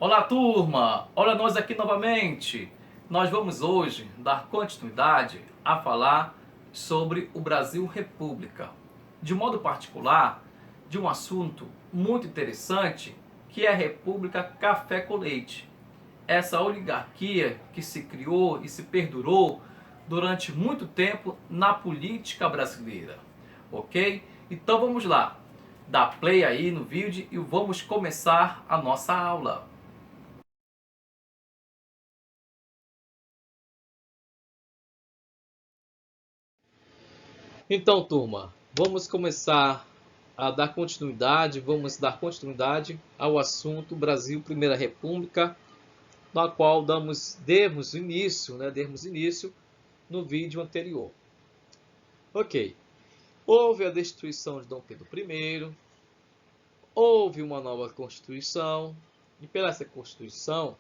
Olá, turma! Olha nós aqui novamente. Nós vamos hoje dar continuidade a falar sobre o Brasil República. De modo particular, de um assunto muito interessante, que é a República Café com Leite. Essa oligarquia que se criou e se perdurou durante muito tempo na política brasileira. Ok? Então vamos lá. Dá play aí no vídeo e vamos começar a nossa aula. Então, turma, vamos dar continuidade ao assunto Brasil Primeira República, na qual demos início no vídeo anterior. Ok, houve a destituição de Dom Pedro I, houve uma nova Constituição, e pela essa Constituição,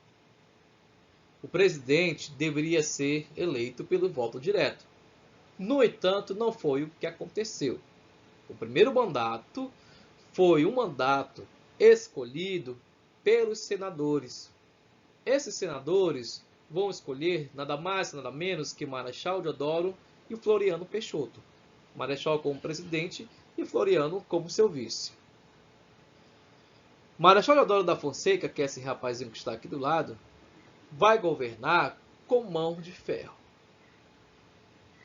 o presidente deveria ser eleito pelo voto direto. No entanto, não foi o que aconteceu. O primeiro mandato foi um mandato escolhido pelos senadores. Esses senadores vão escolher nada mais, nada menos que Marechal Deodoro e Floriano Peixoto. Marechal como presidente e Floriano como seu vice. Marechal Deodoro da Fonseca, que é esse rapazinho que está aqui do lado, vai governar com mão de ferro.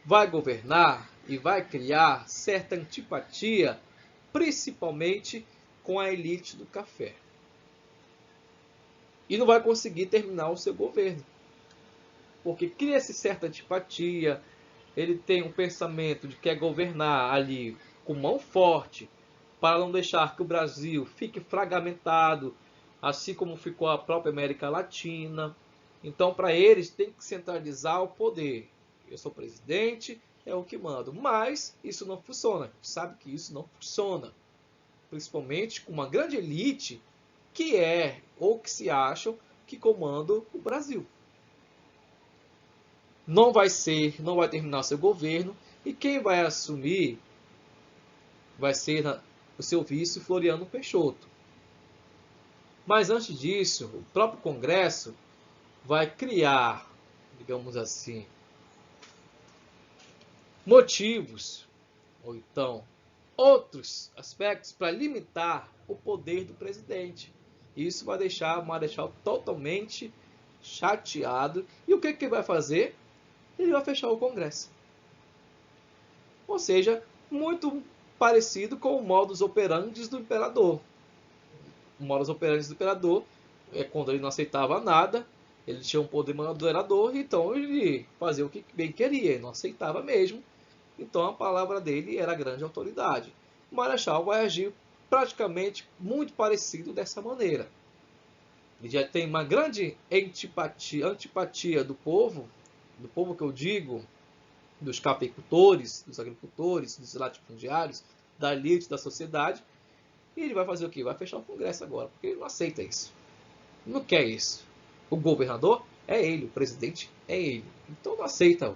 Vai governar e vai criar certa antipatia, principalmente com a elite do café. E não vai conseguir terminar o seu governo. Porque cria-se certa antipatia, ele tem um pensamento de que quer governar ali com mão forte, para não deixar que o Brasil fique fragmentado, assim como ficou a própria América Latina. Então, para eles, tem que centralizar o poder. Eu sou presidente, é o que mando. Mas isso não funciona. A gente sabe que isso não funciona. Principalmente com uma grande elite que é, ou que se acham, que comandam o Brasil. Não vai terminar seu governo, e quem vai assumir vai ser o seu vice, Floriano Peixoto. Mas antes disso, o próprio Congresso vai criar, digamos assim, motivos, ou então outros aspectos para limitar o poder do presidente. Isso vai deixar o Marechal totalmente chateado. E o que ele vai fazer? Ele vai fechar o Congresso. Ou seja, muito parecido com o modus operandi do imperador. O modus operandi do imperador é quando ele não aceitava nada, ele tinha um poder moderador, então ele fazia o que bem queria, ele não aceitava mesmo. Então a palavra dele era grande autoridade. O Marechal vai agir praticamente muito parecido dessa maneira. Ele já tem uma grande antipatia do povo que eu digo, dos cafeicultores, dos agricultores, dos latifundiários, da elite da sociedade. E ele vai fazer o quê? Vai fechar o Congresso agora, porque ele não aceita isso. Não quer isso. O governador é ele, o presidente é ele. Então não aceita.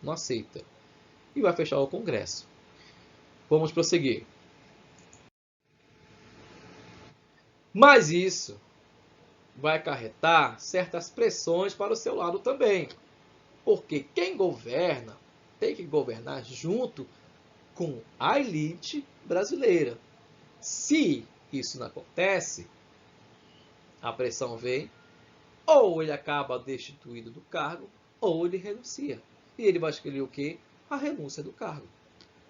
Não aceita. E vai fechar o Congresso. Vamos prosseguir. Mas isso vai acarretar certas pressões para o seu lado também. Porque quem governa tem que governar junto com a elite brasileira. Se isso não acontece, a pressão vem, ou ele acaba destituído do cargo, ou ele renuncia. E ele vai escolher o quê? A renúncia do cargo.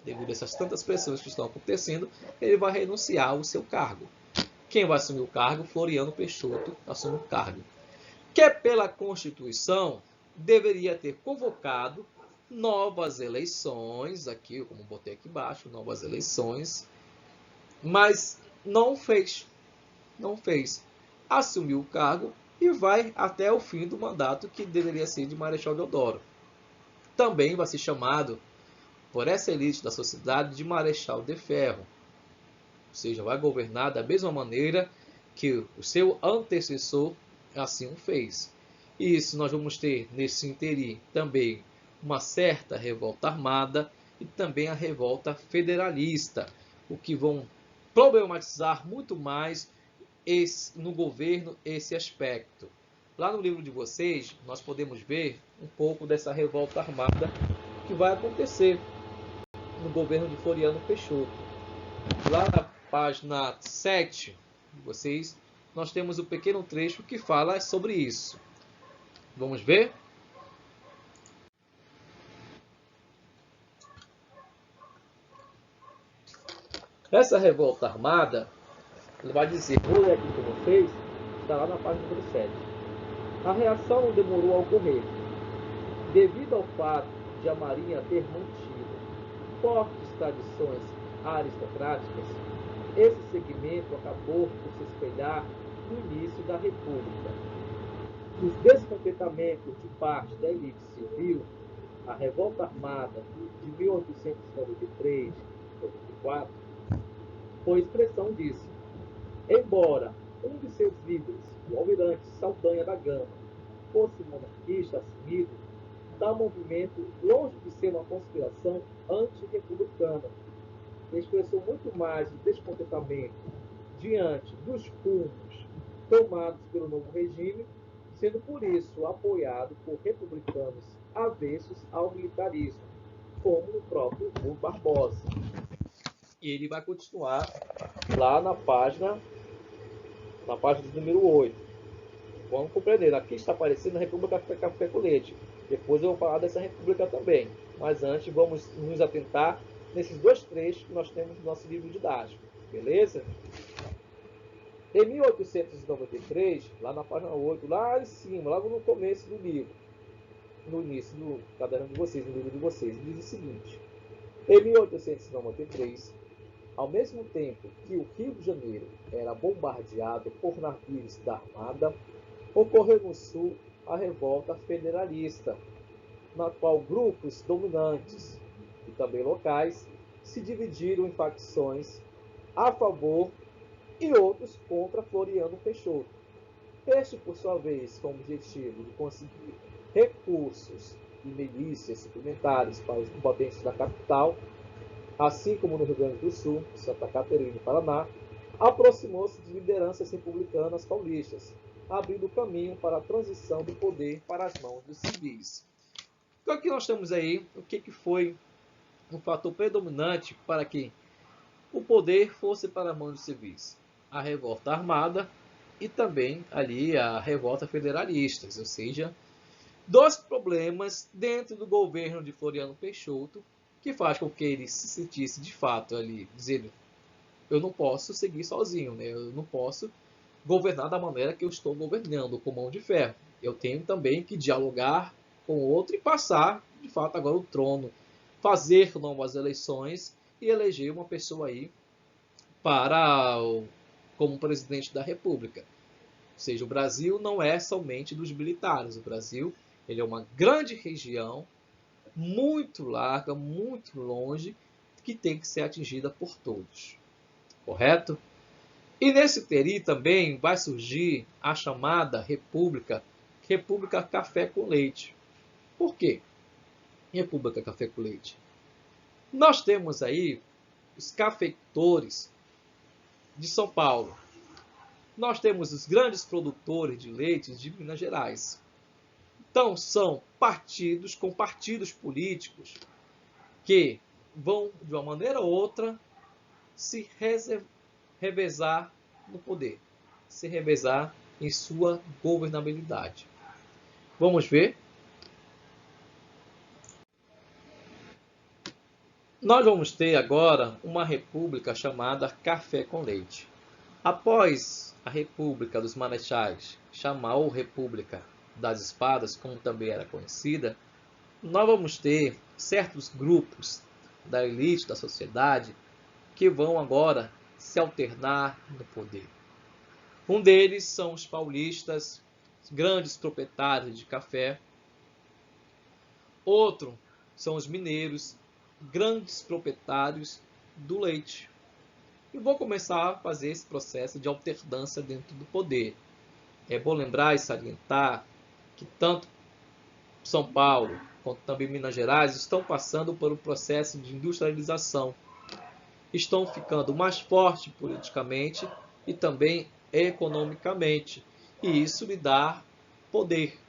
Devido a essas tantas pressões que estão acontecendo, ele vai renunciar ao seu cargo. Quem vai assumir o cargo? Floriano Peixoto assume o cargo. Que pela Constituição deveria ter convocado novas eleições, aqui, como botei aqui embaixo, novas eleições, mas não fez. Não fez. Assumiu o cargo e vai até o fim do mandato que deveria ser de Marechal Deodoro. Também vai ser chamado por essa elite da sociedade de Marechal de Ferro. Ou seja, vai governar da mesma maneira que o seu antecessor assim o fez. E isso nós vamos ter nesse interim também uma certa revolta armada e também a revolta federalista, o que vão problematizar muito mais no governo esse aspecto. Lá no livro de vocês, nós podemos ver um pouco dessa revolta armada que vai acontecer no governo de Floriano Peixoto. Lá na página 7 de vocês, nós temos um pequeno trecho que fala sobre isso. Vamos ver? Essa revolta armada, ele vai dizer, vou ler aqui para vocês, está lá na página número 7. A reação não demorou a ocorrer, devido ao fato de a Marinha ter mantido fortes tradições aristocráticas. Esse segmento acabou por se espelhar no início da República. Os descontentamentos de parte da elite civil, a revolta armada de 1893 e 84, foi expressão disso. Embora um de seus líderes, o almirante Saldanha da Gama, fosse monarquista assumido, tal movimento, longe de ser uma conspiração anti-republicana, expressou muito mais o descontentamento diante dos rumos tomados pelo novo regime, sendo por isso apoiado por republicanos avessos ao militarismo, como o próprio Rui Barbosa. E ele vai continuar lá na página número 8. Vamos compreender, aqui está aparecendo a República Café com Leite. Depois eu vou falar dessa república também. Mas antes vamos nos atentar nesses dois trechos que nós temos no nosso livro didático. Beleza? Em 1893, lá na página 8, lá em cima, logo no começo do livro, no início do caderno de vocês, no livro de vocês, diz o seguinte: em 1893, ao mesmo tempo que o Rio de Janeiro era bombardeado por navios da Armada, ocorreu no Sul a revolta federalista, na qual grupos dominantes e também locais se dividiram em facções a favor e outros contra Floriano Peixoto. Este, por sua vez, com o objetivo de conseguir recursos e milícias suplementares para os combatentes da capital, assim como no Rio Grande do Sul, Santa Catarina e Paraná, aproximou-se de lideranças republicanas paulistas, abrindo caminho para a transição do poder para as mãos dos civis. Então aqui nós temos aí o que foi um fator predominante para que o poder fosse para a mão dos civis. A revolta armada e também ali a revolta federalista, ou seja, dois problemas dentro do governo de Floriano Peixoto que faz com que ele se sentisse de fato ali, dizendo, eu não posso seguir sozinho, né? Eu não posso governar da maneira que eu estou governando, com mão de ferro. Eu tenho também que dialogar com o outro e passar, de fato, agora o trono, fazer novas eleições e eleger uma pessoa aí como presidente da República. Ou seja, o Brasil não é somente dos militares. O Brasil ele é uma grande região, muito larga, muito longe, que tem que ser atingida por todos. Correto? E nesse peri também vai surgir a chamada República Café com Leite. Por quê? República Café com Leite. Nós temos aí os cafeicultores de São Paulo. Nós temos os grandes produtores de leite de Minas Gerais. Então, são partidos com partidos políticos que vão, de uma maneira ou outra, se revezar no poder, se revezar em sua governabilidade. Vamos ver? Nós vamos ter agora uma república chamada Café com Leite. Após a República dos Marechais, chamou República das Espadas, como também era conhecida, nós vamos ter certos grupos da elite da sociedade que vão agora se alternar no poder. Um deles são os paulistas, grandes proprietários de café. Outro são os mineiros, grandes proprietários do leite. E vou começar a fazer esse processo de alternância dentro do poder. É bom lembrar e salientar que tanto São Paulo quanto também Minas Gerais estão passando por um processo de industrialização. Estão ficando mais fortes politicamente e também economicamente. E isso lhe dá poder.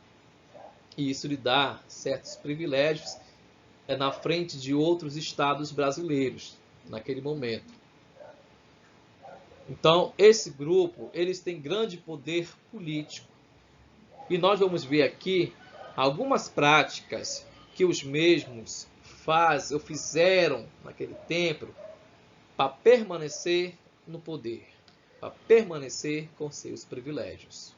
E isso lhe dá certos privilégios na frente de outros estados brasileiros, naquele momento. Então, esse grupo, eles têm grande poder político. E nós vamos ver aqui algumas práticas que os mesmos fazem ou fizeram naquele tempo para permanecer no poder, para permanecer com seus privilégios.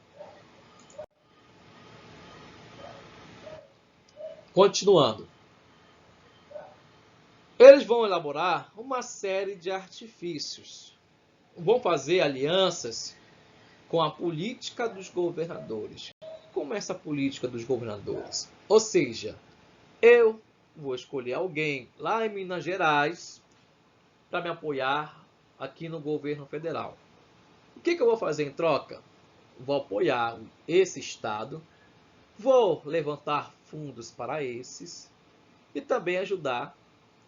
Continuando. Eles vão elaborar uma série de artifícios. Vão fazer alianças com a política dos governadores. Como é essa política dos governadores? Ou seja, eu vou escolher alguém lá em Minas Gerais para me apoiar aqui no governo federal. O que eu vou fazer em troca? Vou apoiar esse estado, vou levantar fundos para esses e também ajudar,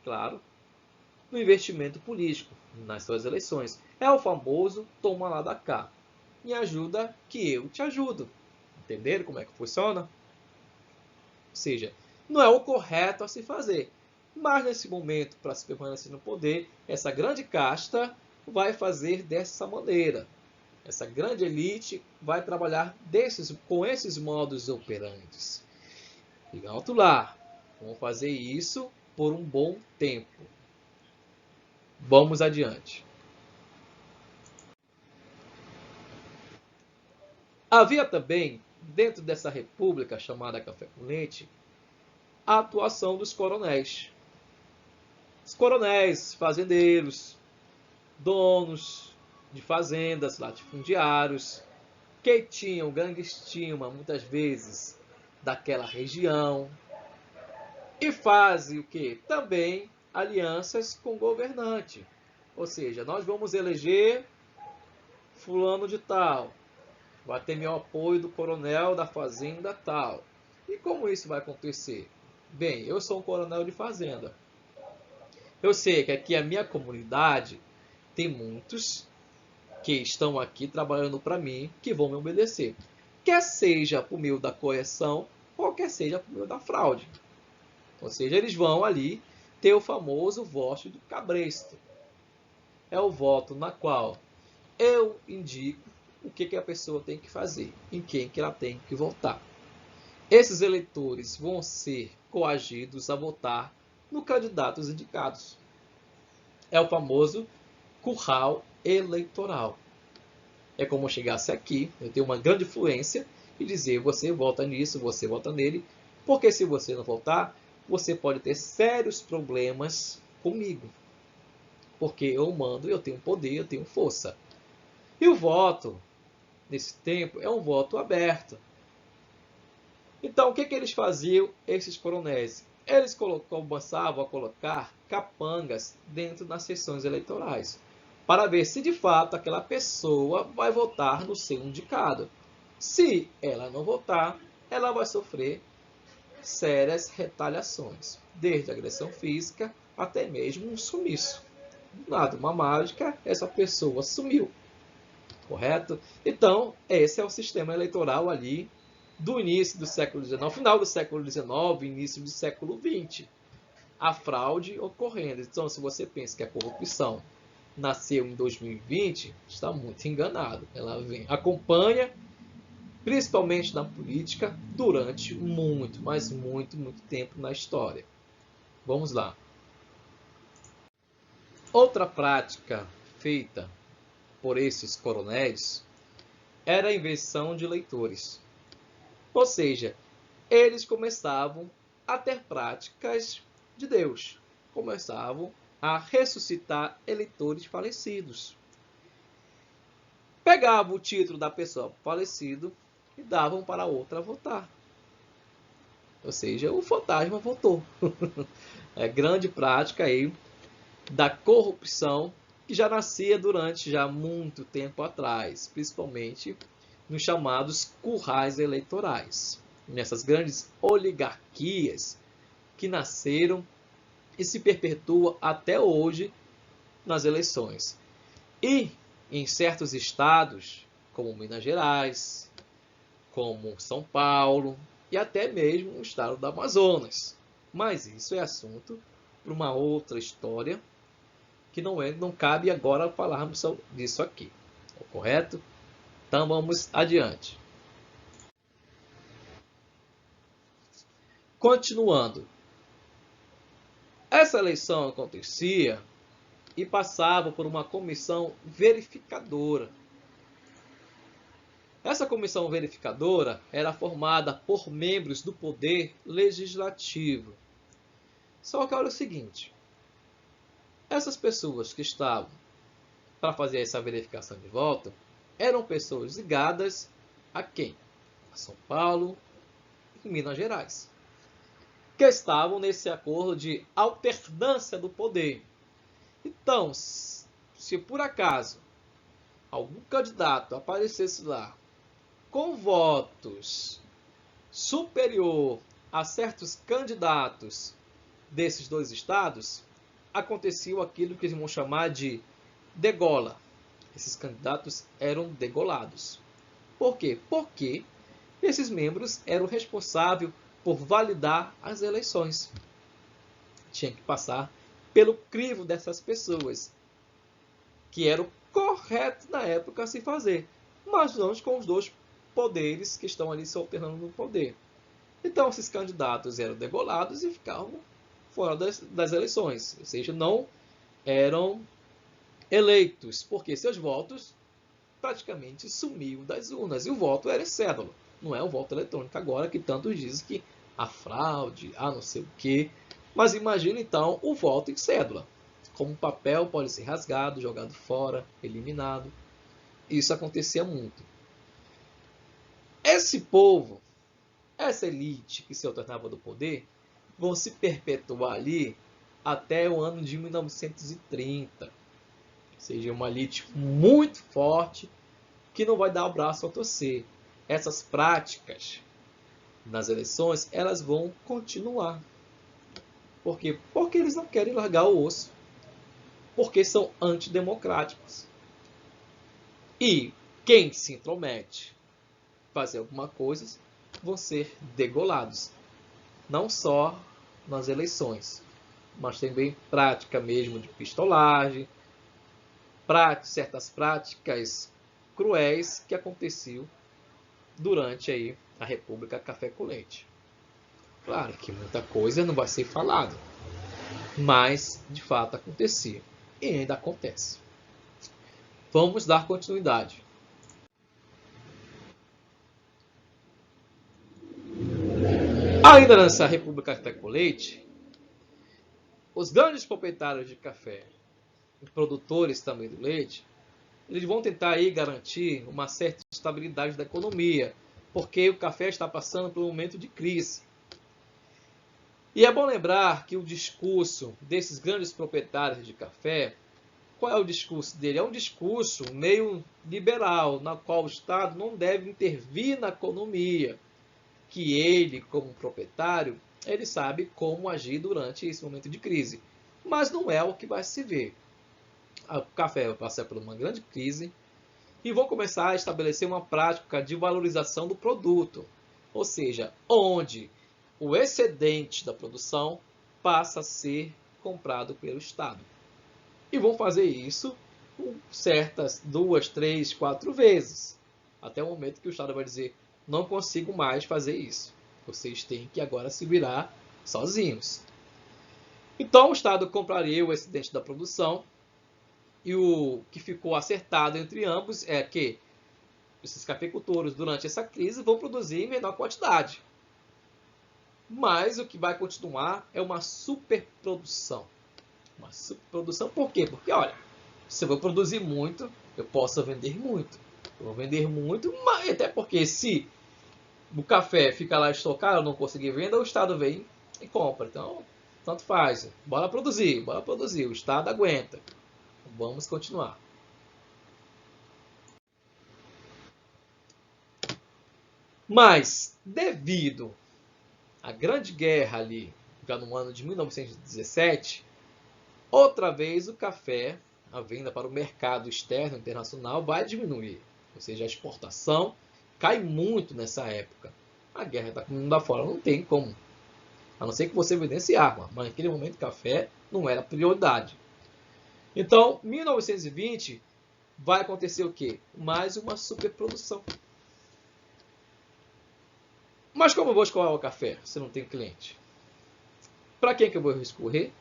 claro, no investimento político nas suas eleições. É o famoso toma lá da cá. Me ajuda que eu te ajudo. Entenderam como é que funciona? Ou seja, não é o correto a se fazer. Mas nesse momento, para se permanecer no poder, essa grande casta vai fazer dessa maneira. Essa grande elite vai trabalhar com esses modos operantes. E alto lá, vamos fazer isso por um bom tempo. Vamos adiante. Havia também, dentro dessa república chamada Café com Leite, a atuação dos coronéis. Os coronéis, fazendeiros, donos de fazendas, latifundiários, que tinham grande estima, muitas vezes, daquela região, e fazem o quê? Também alianças com o governante. Ou seja, nós vamos eleger fulano de tal, vai ter meu apoio do coronel da fazenda tal. E como isso vai acontecer? Bem, eu sou um coronel de fazenda. Eu sei que aqui a minha comunidade tem muitos que estão aqui trabalhando para mim, que vão me obedecer. Quer seja por meio da correção, ou quer seja por meio da fraude. Ou seja, eles vão ali ter o famoso voto do cabresto. É o voto na qual eu indico o que a pessoa tem que fazer, em quem que ela tem que votar. Esses eleitores vão ser coagidos a votar no candidatos indicados. É o famoso curral eleitoral. É como eu chegasse aqui, eu tenho uma grande influência e dizer você vota nisso, você vota nele, porque se você não votar, você pode ter sérios problemas comigo. Porque eu mando, eu tenho poder, eu tenho força. E o voto, nesse tempo, é um voto aberto. Então, o que eles faziam, esses coronéis? Eles começavam a colocar capangas dentro das sessões eleitorais, para ver se de fato aquela pessoa vai votar no seu indicado. Se ela não votar, ela vai sofrer sérias retaliações, desde agressão física até mesmo um sumiço. Nada, uma mágica, essa pessoa sumiu. Correto? Então, esse é o sistema eleitoral ali do início do século XIX, final do século XIX, início do século XX. A fraude ocorrendo. Então, se você pensa que a corrupção nasceu em 2020, está muito enganado. Ela acompanha, principalmente na política, durante muito, mas muito tempo na história. Vamos lá. Outra prática feita por esses coronéis era a invenção de eleitores. Ou seja, eles começavam a ter práticas de Deus. Começavam a ressuscitar eleitores falecidos. Pegavam o título da pessoa falecida e davam para outra votar. Ou seja, o fantasma votou. É grande prática aí da corrupção que já nascia durante já muito tempo atrás, principalmente nos chamados currais eleitorais, nessas grandes oligarquias que nasceram e se perpetuam até hoje nas eleições. E em certos estados, como Minas Gerais, como São Paulo e até mesmo o estado do Amazonas. Mas isso é assunto para uma outra história que não cabe agora falarmos disso aqui, correto? Então vamos adiante. Continuando. Essa eleição acontecia e passava por uma comissão verificadora. Essa comissão verificadora era formada por membros do Poder Legislativo. Só que olha o seguinte, essas pessoas que estavam para fazer essa verificação de voto eram pessoas ligadas a quem? A São Paulo e Minas Gerais, que estavam nesse acordo de alternância do poder. Então, se por acaso algum candidato aparecesse lá com votos superior a certos candidatos desses dois estados, acontecia aquilo que eles vão chamar de degola. Esses candidatos eram degolados. Por quê? Porque esses membros eram responsáveis por validar as eleições. Tinha que passar pelo crivo dessas pessoas, que era o correto na época a se fazer, mas não com os dois poderes que estão ali se alternando no poder. Então, esses candidatos eram degolados e ficavam fora das eleições, ou seja, não eram eleitos, porque seus votos praticamente sumiam das urnas, e o voto era em cédula, não é o voto eletrônico agora, que tantos dizem que há fraude, há não sei o quê. Mas imagina então o voto em cédula, como o papel pode ser rasgado, jogado fora, eliminado. Isso acontecia muito. Esse povo, essa elite que se alternava do poder, vão se perpetuar ali até o ano de 1930. Ou seja, uma elite muito forte que não vai dar o braço a torcer. Essas práticas nas eleições, elas vão continuar. Por quê? Porque eles não querem largar o osso. Porque são antidemocráticos. E quem se intromete fazer alguma coisa vão ser degolados. Não só nas eleições, mas também prática mesmo de pistolagem, certas práticas cruéis que aconteciam durante aí a República Café com Leite. Claro que muita coisa não vai ser falada, mas de fato acontecia e ainda acontece. Vamos dar continuidade. Ainda nessa República Café com Leite, os grandes proprietários de café e produtores também do leite, eles vão tentar aí garantir uma certa estabilidade da economia, porque o café está passando por um momento de crise. E é bom lembrar que o discurso desses grandes proprietários de café, qual é o discurso dele? É um discurso meio liberal, na qual o Estado não deve intervir na economia, que ele, como proprietário, ele sabe como agir durante esse momento de crise. Mas não é o que vai se ver. O café vai passar por uma grande crise e vão começar a estabelecer uma prática de valorização do produto, ou seja, onde o excedente da produção passa a ser comprado pelo Estado. E vão fazer isso com certas 2, 3, 4 vezes, até o momento que o Estado vai dizer: não consigo mais fazer isso, vocês têm que agora se virar sozinhos. Então o Estado compraria o excedente da produção, e o que ficou acertado entre ambos é que esses cafeicultores, durante essa crise, vão produzir em menor quantidade. Mas o que vai continuar é uma superprodução. Uma superprodução por quê? Porque, olha, se eu vou produzir muito, eu posso vender muito. Eu vou vender muito, mas até porque se o café fica lá estocado, eu não conseguir vender, o Estado vem e compra. Então, tanto faz. Bora produzir. O Estado aguenta. Vamos continuar. Mas, devido à Grande Guerra ali, já no ano de 1917, outra vez o café, a venda para o mercado externo internacional, vai diminuir. Ou seja, a exportação cai muito nessa época. A guerra está com o mundo afora, não tem como. A não ser que você vendesse arma, mas naquele momento o café não era prioridade. Então, 1920 vai acontecer o quê? Mais uma superprodução. Mas como eu vou escoar o café se não tem cliente? Para quem que eu vou recorrer?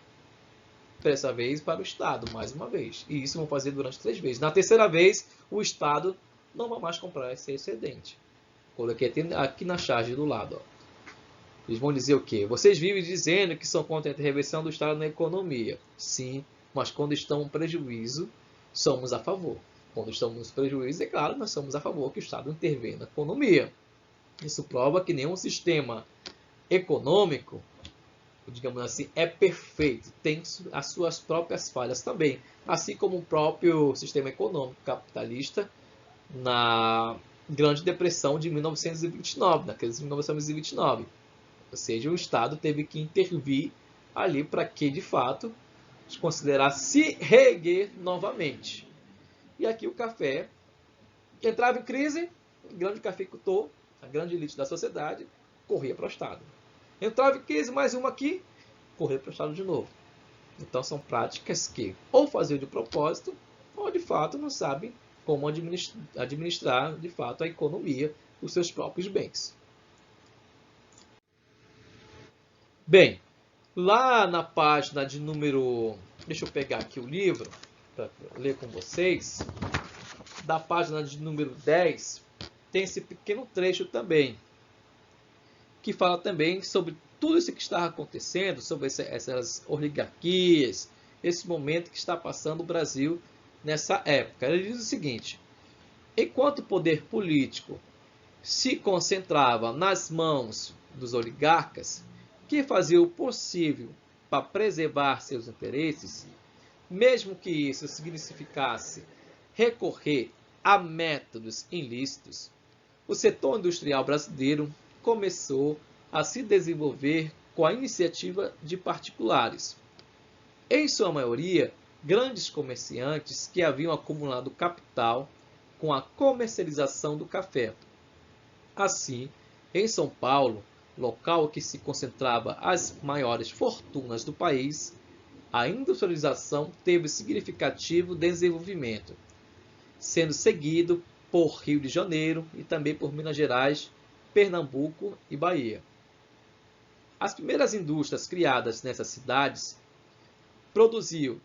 Dessa vez para o Estado, mais uma vez. E isso vão fazer durante 3 vezes. Na terceira vez, o Estado não vai mais comprar esse excedente. Coloquei aqui na charge do lado. Ó. Eles vão dizer o quê? Vocês vivem dizendo que são contra a intervenção do Estado na economia. Sim, mas quando estão em prejuízo, somos a favor. Quando estamos em prejuízo, é claro, nós somos a favor que o Estado intervenha na economia. Isso prova que nenhum sistema econômico, digamos assim, é perfeito. Tem as suas próprias falhas também. Assim como o próprio sistema econômico capitalista na Grande Depressão de 1929, na crise de 1929. Ou seja, o Estado teve que intervir ali para que, de fato, se considerar se reerguer novamente. E aqui o café entrava em crise, o grande cafeicultor, a grande elite da sociedade, corria para o Estado. Entrava em crise, mais uma aqui, corria para o Estado de novo. Então são práticas que ou faziam de propósito, ou de fato não sabem como administrar de fato a economia, os seus próprios bens. Bem, lá na página de número... Deixa eu pegar aqui o livro para ler com vocês. Da página de número 10, tem esse pequeno trecho também, que fala também sobre tudo isso que está acontecendo, sobre essas oligarquias, esse momento que está passando o Brasil nessa época. Ele diz o seguinte: enquanto o poder político se concentrava nas mãos dos oligarcas, que faziam o possível para preservar seus interesses, mesmo que isso significasse recorrer a métodos ilícitos, o setor industrial brasileiro começou a se desenvolver com a iniciativa de particulares. Em sua maioria, grandes comerciantes que haviam acumulado capital com a comercialização do café. Assim, em São Paulo, local que se concentrava as maiores fortunas do país, a industrialização teve significativo desenvolvimento, sendo seguido por Rio de Janeiro e também por Minas Gerais, Pernambuco e Bahia. As primeiras indústrias criadas nessas cidades produziam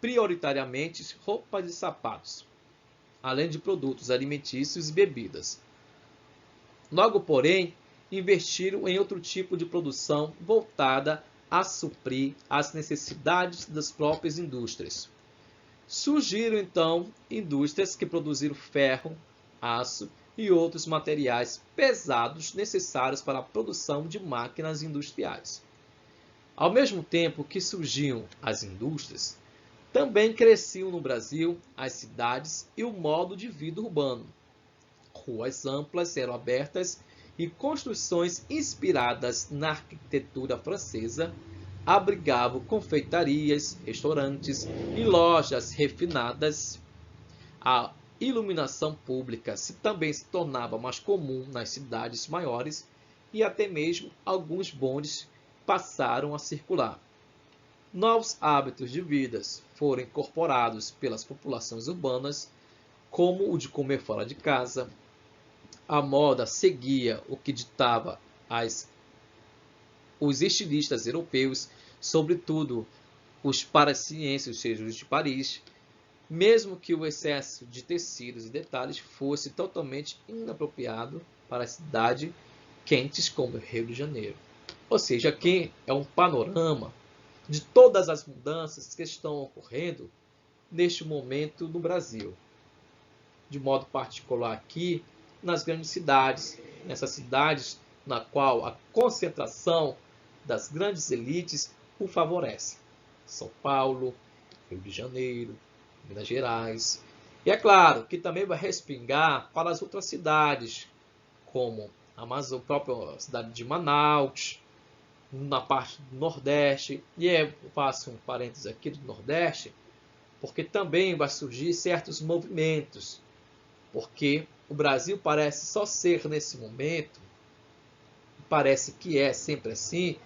prioritariamente roupas e sapatos, além de produtos alimentícios e bebidas. Logo, porém, investiram em outro tipo de produção voltada a suprir as necessidades das próprias indústrias. Surgiram, então, indústrias que produziram ferro, aço e outros materiais pesados necessários para a produção de máquinas industriais. Ao mesmo tempo que surgiam as indústrias, também cresciam no Brasil as cidades e o modo de vida urbano. Ruas amplas eram abertas e construções inspiradas na arquitetura francesa abrigavam confeitarias, restaurantes e lojas refinadas. A iluminação pública também se tornava mais comum nas cidades maiores e até mesmo alguns bondes passaram a circular. Novos hábitos de vida foram incorporados pelas populações urbanas, como o de comer fora de casa. A moda seguia o que ditava os estilistas europeus, sobretudo os parisienses, ou seja, os de Paris, mesmo que o excesso de tecidos e detalhes fosse totalmente inapropriado para a cidade quentes como o Rio de Janeiro. Ou seja, aqui é um panorama de todas as mudanças que estão ocorrendo neste momento no Brasil. De modo particular aqui, nas grandes cidades, nessas cidades na qual a concentração das grandes elites o favorece. São Paulo, Rio de Janeiro, Minas Gerais. E é claro que também vai respingar para as outras cidades, como a própria cidade de Manaus, na parte do Nordeste. E eu faço um parênteses aqui do Nordeste, porque também vai surgir certos movimentos Porque o Brasil parece só ser, nesse momento, parece que é sempre assim,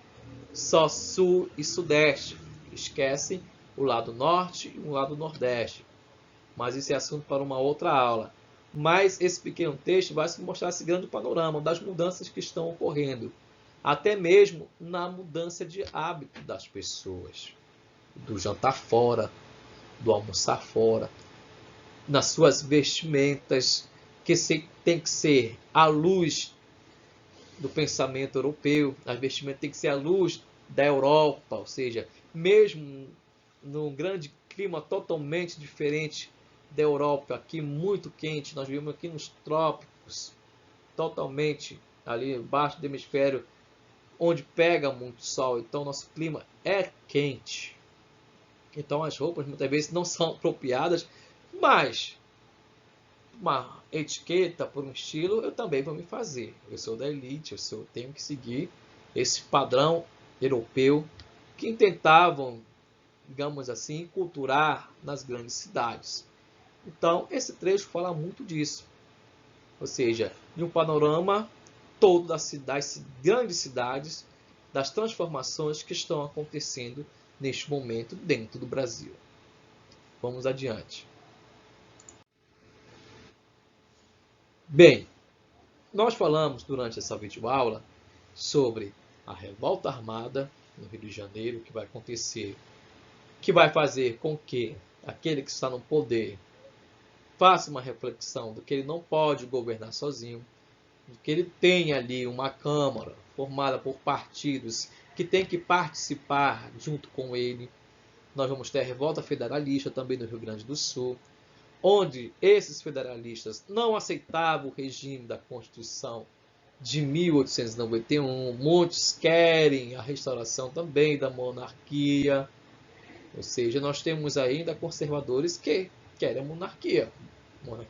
só sul e sudeste. Esquece o lado norte e o lado nordeste. Mas isso é assunto para uma outra aula. Mas esse pequeno texto vai mostrar esse grande panorama das mudanças que estão ocorrendo, até mesmo na mudança de hábito das pessoas, do jantar fora, do almoçar fora, nas suas vestimentas, que tem que ser à luz do pensamento europeu, as vestimentas tem que ser à luz da Europa, ou seja, mesmo num grande clima totalmente diferente da Europa, aqui muito quente, nós vivemos aqui nos trópicos, totalmente ali embaixo do hemisfério, onde pega muito sol, então nosso clima é quente. Então as roupas muitas vezes não são apropriadas, mas uma etiqueta por um estilo eu também vou me fazer. Eu sou da elite, eu tenho que seguir esse padrão europeu que tentavam, digamos assim, culturar nas grandes cidades. Então, esse trecho fala muito disso. Ou seja, de um panorama todo das grandes cidades, das transformações que estão acontecendo neste momento dentro do Brasil. Vamos adiante. Bem, nós falamos durante essa videoaula sobre a revolta armada no Rio de Janeiro, que vai acontecer, que vai fazer com que aquele que está no poder faça uma reflexão do que ele não pode governar sozinho, de que ele tem ali uma Câmara formada por partidos que tem que participar junto com ele. Nós vamos ter a revolta federalista também no Rio Grande do Sul, onde esses federalistas não aceitavam o regime da Constituição de 1891. Muitos querem a restauração também da monarquia. Ou seja, nós temos ainda conservadores que querem a monarquia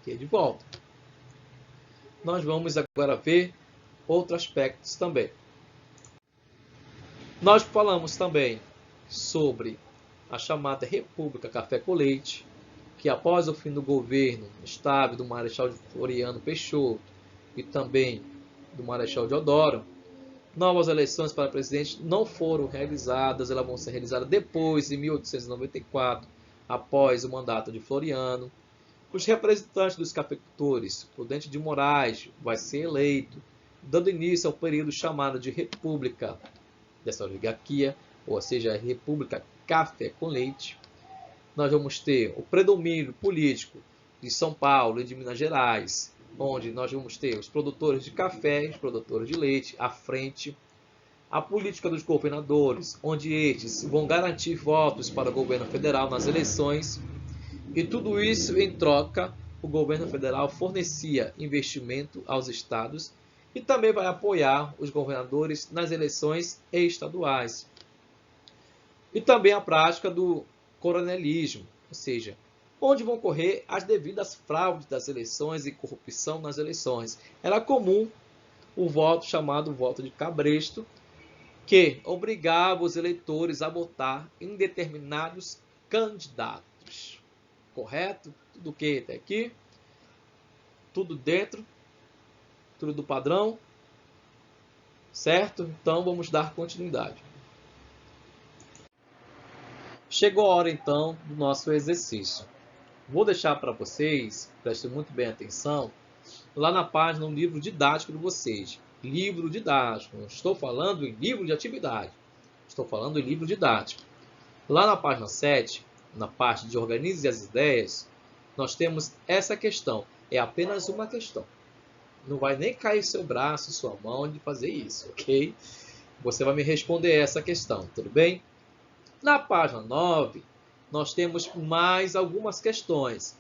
de volta. Nós vamos agora ver outros aspectos também. Nós falamos também sobre a chamada República Café com Leite, que após o fim do governo estável do Marechal Floriano Peixoto e também do Marechal Deodoro, novas eleições para presidente não foram realizadas, elas vão ser realizadas depois, em 1894, após o mandato de Floriano. Os representantes dos cafeicultores, Prudente de Moraes, vai ser eleito, dando início ao período chamado de República dessa oligarquia, ou seja, a República Café com Leite. Nós vamos ter o predomínio político de São Paulo e de Minas Gerais, onde nós vamos ter os produtores de café e os produtores de leite à frente. A política dos governadores, onde estes vão garantir votos para o governo federal nas eleições. E tudo isso em troca, o governo federal fornecia investimento aos estados e também vai apoiar os governadores nas eleições estaduais. E também a prática do coronelismo, ou seja, onde vão ocorrer as devidas fraudes das eleições e corrupção nas eleições. Era comum o voto chamado voto de cabresto, que obrigava os eleitores a votar em determinados candidatos. Correto? Tudo ok até aqui? Tudo dentro? Tudo do padrão? Certo? Então vamos dar continuidade. Chegou a hora então do nosso exercício. Vou deixar para vocês, prestem muito bem atenção, lá na página um livro didático de vocês. Livro didático. Não estou falando em livro de atividade. Estou falando em livro didático. Lá na página 7, na parte de Organize as Ideias, nós temos essa questão. É apenas uma questão. Não vai nem cair seu braço, sua mão de fazer isso, ok? Você vai me responder essa questão, tudo bem? Na página 9, nós temos mais algumas questões.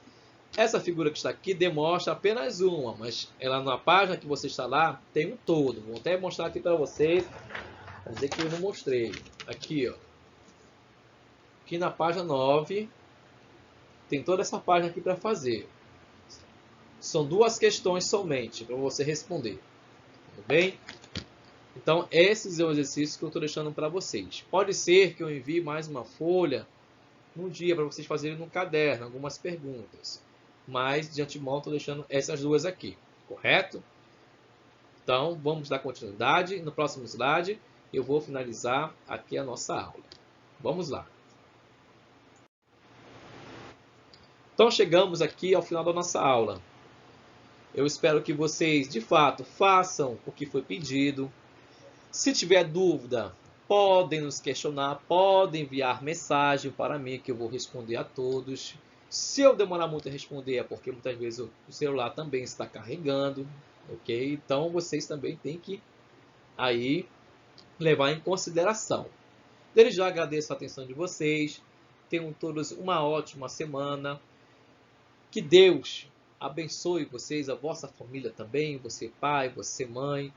Essa figura que está aqui demonstra apenas uma, mas ela na página que você está lá tem um todo. Vou até mostrar aqui para vocês, para dizer que eu não mostrei. Aqui, ó. Aqui na página 9, tem toda essa página aqui para fazer. São duas questões somente para você responder. Tudo bem? Então, esses são os exercícios que eu estou deixando para vocês. Pode ser que eu envie mais uma folha no dia para vocês fazerem no caderno algumas perguntas. mas de antemão estou deixando essas duas aqui, correto? Então, vamos dar continuidade. No próximo slide, eu vou finalizar aqui a nossa aula. Vamos lá. Então, chegamos aqui ao final da nossa aula. Eu espero que vocês, de fato, façam o que foi pedido. Se tiver dúvida, podem nos questionar, podem enviar mensagem para mim, que eu vou responder a todos. Se eu demorar muito a responder, é porque muitas vezes o celular também está carregando, ok? Então, vocês também têm que aí levar em consideração. Desde já agradeço a atenção de vocês. Tenham todos uma ótima semana. Que Deus abençoe vocês, a vossa família também, você pai, você mãe.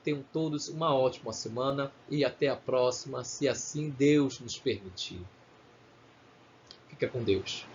Tenham todos uma ótima semana e até a próxima, se assim Deus nos permitir. Fica com Deus.